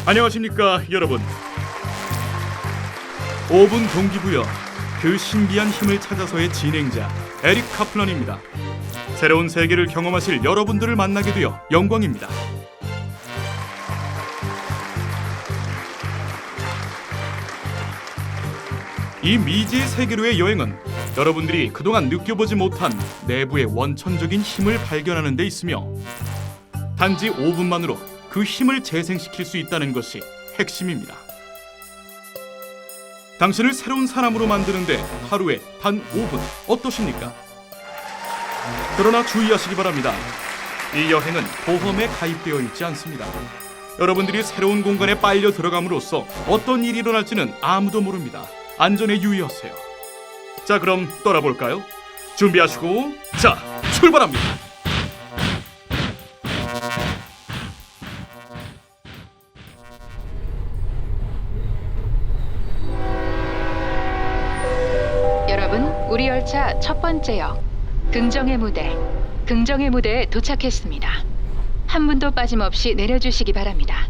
안녕하십니까 여러분. 5분 동기부여, 그 신비한 힘을 찾아서의 진행자 에릭 카플런입니다. 새로운 세계를 경험하실 여러분들을 만나게 되어 영광입니다. 이 미지의 세계로의 여행은 여러분들이 그동안 느껴보지 못한 내부의 원천적인 힘을 발견하는 데 있으며, 단지 5분만으로 그 힘을 재생시킬 수 있다는 것이 핵심입니다. 당신을 새로운 사람으로 만드는데 하루에 단 5분 어떠십니까? 그러나 주의하시기 바랍니다. 이 여행은 보험에 가입되어 있지 않습니다. 여러분들이 새로운 공간에 빨려 들어감으로써 어떤 일이 일어날지는 아무도 모릅니다. 안전에 유의하세요. 자, 그럼 떠나볼까요? 준비하시고, 자, 출발합니다. 여러분, 우리 열차 첫 번째 역 긍정의 무대에 도착했습니다. 한 분도 빠짐없이 내려주시기 바랍니다.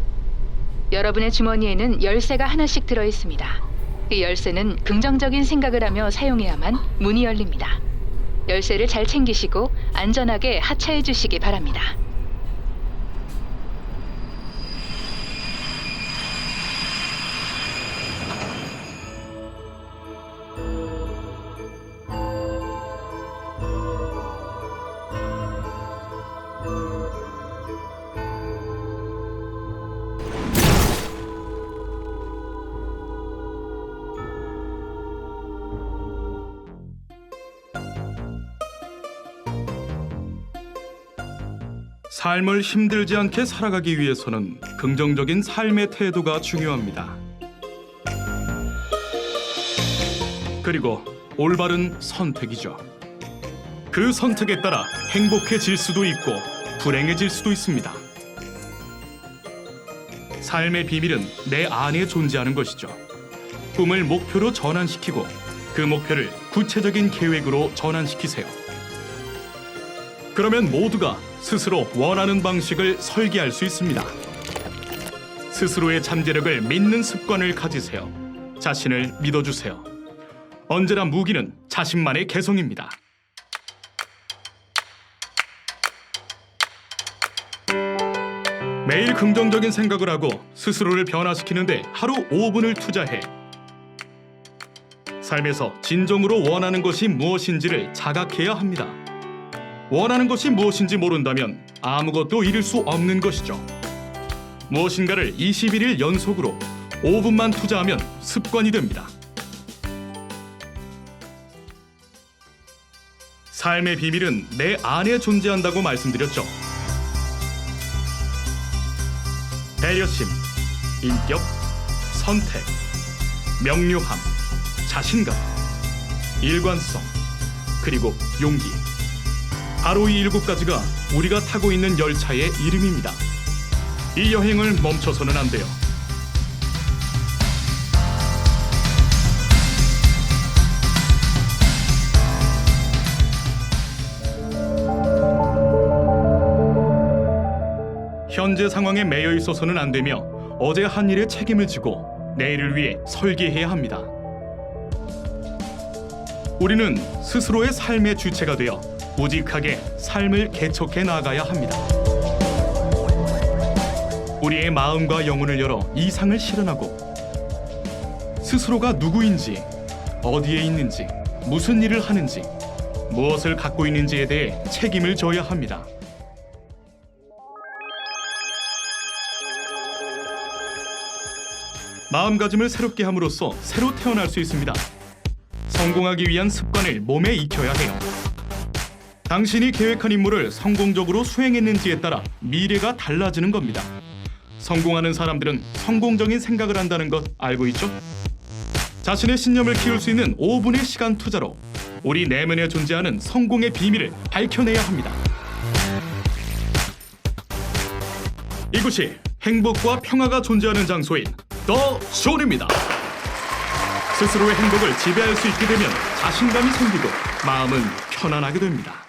여러분의 주머니에는 열쇠가 하나씩 들어 있습니다. 그 열쇠는 긍정적인 생각을 하며 사용해야만 문이 열립니다. 열쇠를 잘 챙기시고 안전하게 하차해 주시기 바랍니다. 삶을 힘들지 않게 살아가기 위해서는 긍정적인 삶의 태도가 중요합니다. 그리고 올바른 선택이죠. 그 선택에 따라 행복해질 수도 있고 불행해질 수도 있습니다. 삶의 비밀은 내 안에 존재하는 것이죠. 꿈을 목표로 전환시키고 그 목표를 구체적인 계획으로 전환시키세요. 그러면 모두가 스스로 원하는 방식을 설계할 수 있습니다. 스스로의 잠재력을 믿는 습관을 가지세요. 자신을 믿어주세요. 언제나 무기는 자신만의 개성입니다. 매일 긍정적인 생각을 하고 스스로를 변화시키는데 하루 5분을 투자해. 삶에서 진정으로 원하는 것이 무엇인지를 자각해야 합니다. 원하는 것이 무엇인지 모른다면 아무것도 이룰 수 없는 것이죠. 무엇인가를 21일 연속으로 5분만 투자하면 습관이 됩니다. 삶의 비밀은 내 안에 존재한다고 말씀드렸죠. 배려심, 인격, 선택, 명료함, 자신감, 일관성, 그리고 용기. 바로 이 7가지가 우리가 타고 있는 열차의 이름입니다. 이 여행을 멈춰서는 안 돼요. 현재 상황에 매여 있어서는 안 되며 어제 한 일에 책임을 지고 내일을 위해 설계해야 합니다. 우리는 스스로의 삶의 주체가 되어 우직하게 삶을 개척해 나가야 합니다. 우리의 마음과 영혼을 열어 이상을 실현하고 스스로가 누구인지, 어디에 있는지, 무슨 일을 하는지, 무엇을 갖고 있는지에 대해 책임을 져야 합니다. 마음가짐을 새롭게 함으로써 새로 태어날 수 있습니다. 성공하기 위한 습관을 몸에 익혀야 해요. 당신이 계획한 임무를 성공적으로 수행했는지에 따라 미래가 달라지는 겁니다. 성공하는 사람들은 성공적인 생각을 한다는 것 알고 있죠? 자신의 신념을 키울 수 있는 5분의 시간 투자로 우리 내면에 존재하는 성공의 비밀을 밝혀내야 합니다. 이곳이 행복과 평화가 존재하는 장소인 더 존입니다. 스스로의 행복을 지배할 수 있게 되면 자신감이 생기고 마음은 편안하게 됩니다.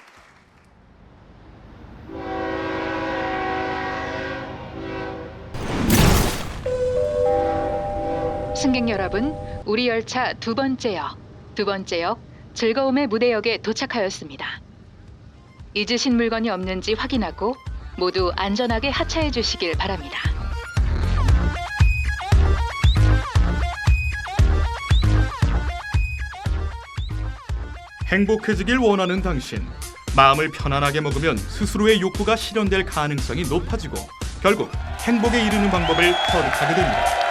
승객 여러분, 우리 열차 두 번째역 즐거움의 무대역에 도착하였습니다. 잊으신 물건이 없는지 확인하고 모두 안전하게 하차해 주시길 바랍니다. 행복해지길 원하는 당신. 마음을 편안하게 먹으면 스스로의 욕구가 실현될 가능성이 높아지고 결국 행복에 이르는 방법을 터득하게 됩니다.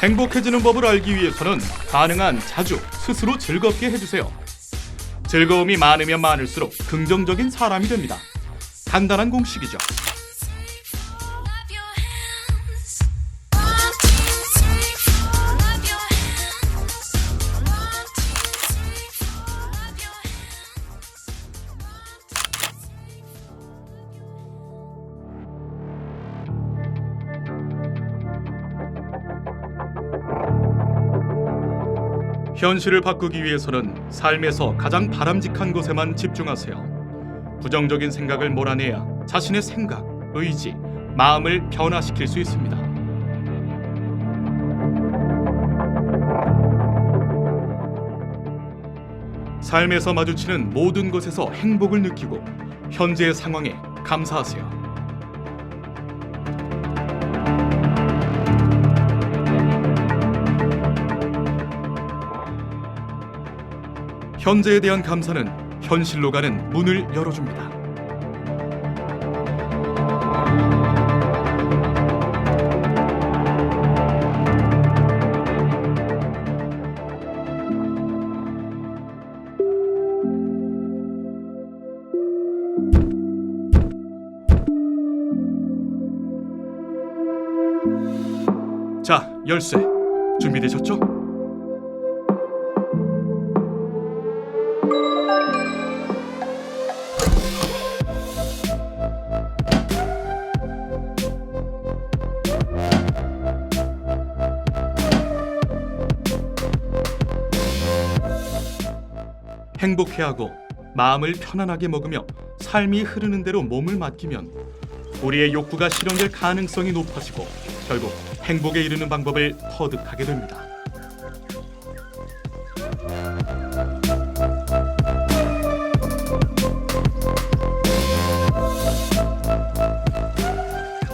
행복해지는 법을 알기 위해서는 가능한 자주 스스로 즐겁게 해주세요. 즐거움이 많으면 많을수록 긍정적인 사람이 됩니다. 간단한 공식이죠. 현실을 바꾸기 위해서는 삶에서 가장 바람직한 것에만 집중하세요. 부정적인 생각을 몰아내야 자신의 생각, 의지, 마음을 변화시킬 수 있습니다. 삶에서 마주치는 모든 것에서 행복을 느끼고 현재의 상황에 감사하세요. 현재에 대한 감사는 현실로 가는 문을 열어줍니다. 자, 열쇠 준비되셨죠? 행복해하고 마음을 편안하게 먹으며 삶이 흐르는 대로 몸을 맡기면 우리의 욕구가 실현될 가능성이 높아지고 결국 행복에 이르는 방법을 터득하게 됩니다.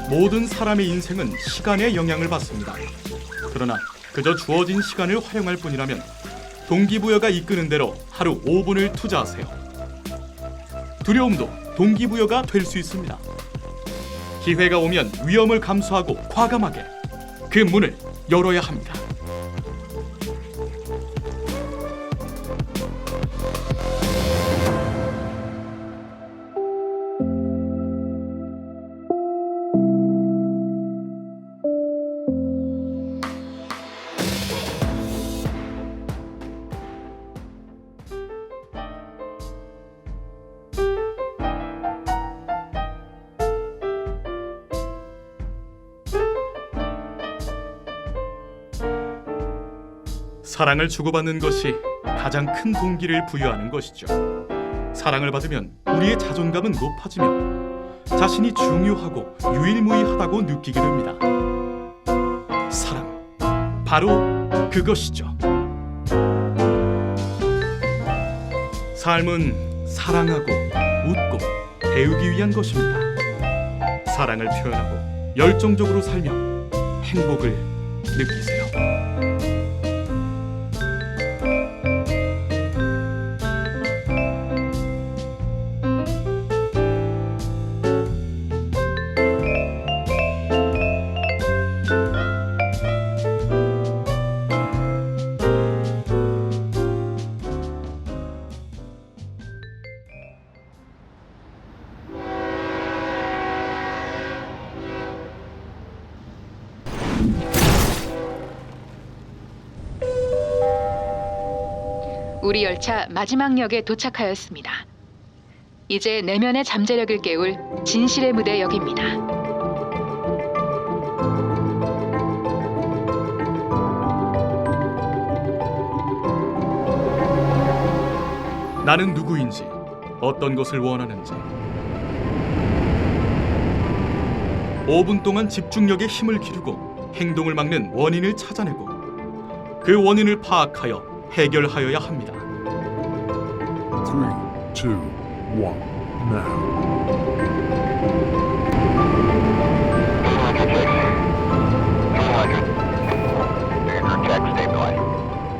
모든 사람의 인생은 시간에 영향을 받습니다. 그러나 그저 주어진 시간을 활용할 뿐이라면 동기부여가 이끄는 대로 하루 5분을 투자하세요. 두려움도 동기부여가 될 수 있습니다. 기회가 오면 위험을 감수하고 과감하게 그 문을 열어야 합니다. 사랑을 주고받는 것이 가장 큰 동기를 부여하는 것이죠. 사랑을 받으면 우리의 자존감은 높아지며 자신이 중요하고 유일무이하다고 느끼게 됩니다. 사랑, 바로 그것이죠. 삶은 사랑하고 웃고 배우기 위한 것입니다. 사랑을 표현하고 열정적으로 살며 행복을 느끼세요. 우리 열차 마지막 역에 도착하였습니다. 이제 내면의 잠재력을 깨울 진실의 무대 역입니다. 나는 누구인지, 어떤 것을 원하는지. 5분 동안 집중력에 힘을 기르고 행동을 막는 원인을 찾아내고 그 원인을 파악하여 해결하여야 합니다. 3, 2, 1, now.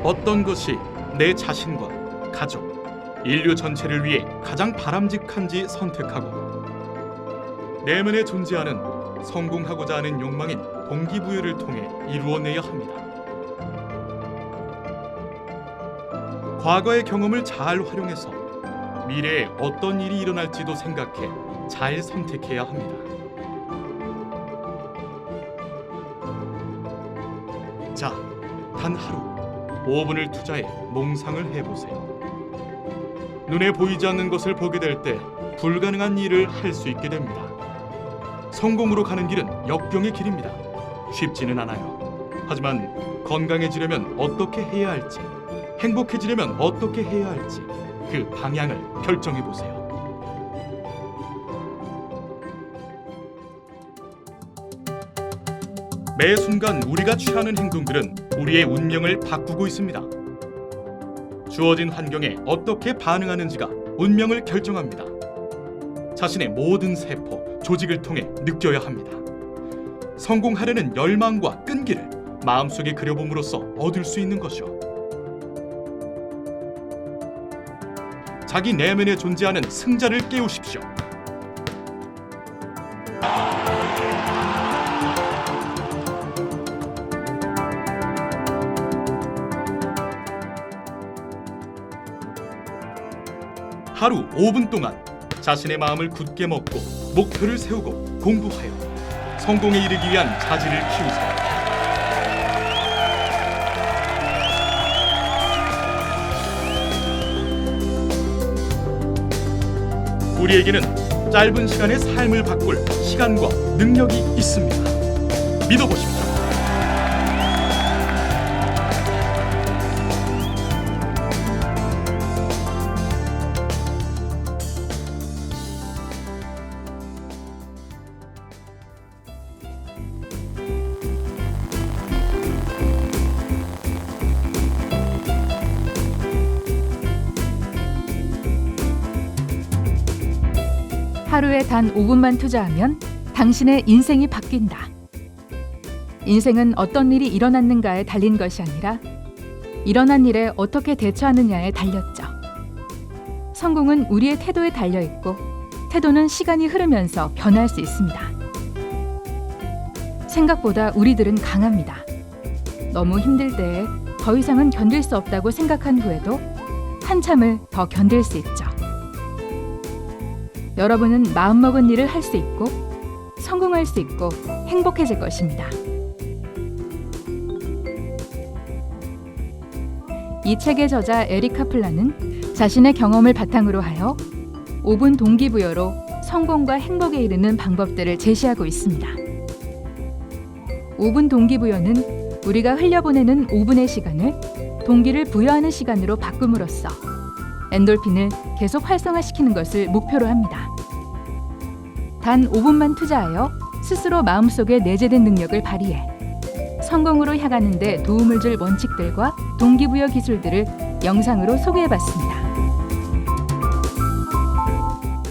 어떤 것이 내 자신과 가족, 인류 전체를 위해 가장 바람직한지 선택하고 내면에 존재하는 성공하고자 하는 욕망인 동기부여를 통해 이루어내야 합니다. 과거의 경험을 잘 활용해서 미래에 어떤 일이 일어날지도 생각해 잘 선택해야 합니다. 자, 단 하루 5분을 투자해 몽상을 해보세요. 눈에 보이지 않는 것을 보게 될 때 불가능한 일을 할 수 있게 됩니다. 성공으로 가는 길은 역경의 길입니다. 쉽지는 않아요. 하지만 건강해지려면 어떻게 해야 할지, 행복해지려면 어떻게 해야 할지 그 방향을 결정해 보세요. 매 순간 우리가 취하는 행동들은 우리의 운명을 바꾸고 있습니다. 주어진 환경에 어떻게 반응하는지가 운명을 결정합니다. 자신의 모든 세포, 조직을 통해 느껴야 합니다. 성공하려는 열망과 끈기를 마음속에 그려봄으로써 얻을 수 있는 것이요. 자기 내면에 존재하는 승자를 깨우십시오. 하루 5분 동안 자신의 마음을 굳게 먹고 목표를 세우고 공부하여 성공에 이르기 위한 자질을 키우세요. 우리에게는 짧은 시간에 삶을 바꿀 시간과 능력이 있습니다. 믿어보십시오. 하루에 단 5분만 투자하면 당신의 인생이 바뀐다. 인생은 어떤 일이 일어났는가에 달린 것이 아니라 일어난 일에 어떻게 대처하느냐에 달렸죠. 성공은 우리의 태도에 달려 있고 태도는 시간이 흐르면서 변할 수 있습니다. 생각보다 우리들은 강합니다. 너무 힘들 때에 더 이상은 견딜 수 없다고 생각한 후에도 한참을 더 견딜 수 있죠. 여러분은 마음먹은 일을 할 수 있고 성공할 수 있고 행복해질 것입니다. 이 책의 저자 에릭 카플란은 자신의 경험을 바탕으로 하여 5분 동기부여로 성공과 행복에 이르는 방법들을 제시하고 있습니다. 5분 동기부여는 우리가 흘려보내는 5분의 시간을 동기를 부여하는 시간으로 바꿈으로써 엔돌핀을 계속 활성화시키는 것을 목표로 합니다. 단 5분만 투자하여 스스로 마음속에 내재된 능력을 발휘해 성공으로 향하는 데 도움을 줄 원칙들과 동기부여 기술들을 영상으로 소개해봤습니다.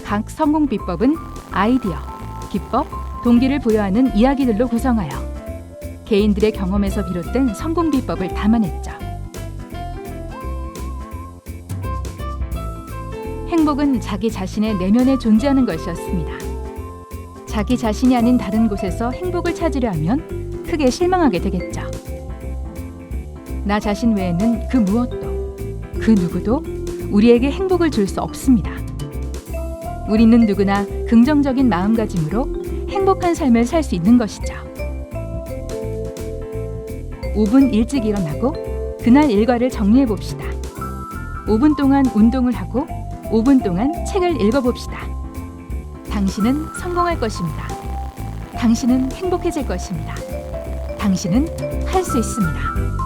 각 성공 비법은 아이디어, 기법, 동기를 부여하는 이야기들로 구성하여 개인들의 경험에서 비롯된 성공 비법을 담아냈죠. 행복은 자기 자신의 내면에 존재하는 것이었습니다. 자기 자신이 아닌 다른 곳에서 행복을 찾으려 하면 크게 실망하게 되겠죠. 나 자신 외에는 그 무엇도, 그 누구도 우리에게 행복을 줄 수 없습니다. 우리는 누구나 긍정적인 마음가짐으로 행복한 삶을 살 수 있는 것이죠. 5분 일찍 일어나고 그날 일과를 정리해 봅시다. 5분 동안 운동을 하고 5분 동안 책을 읽어봅시다. 당신은 성공할 것입니다. 당신은 행복해질 것입니다. 당신은 할 수 있습니다.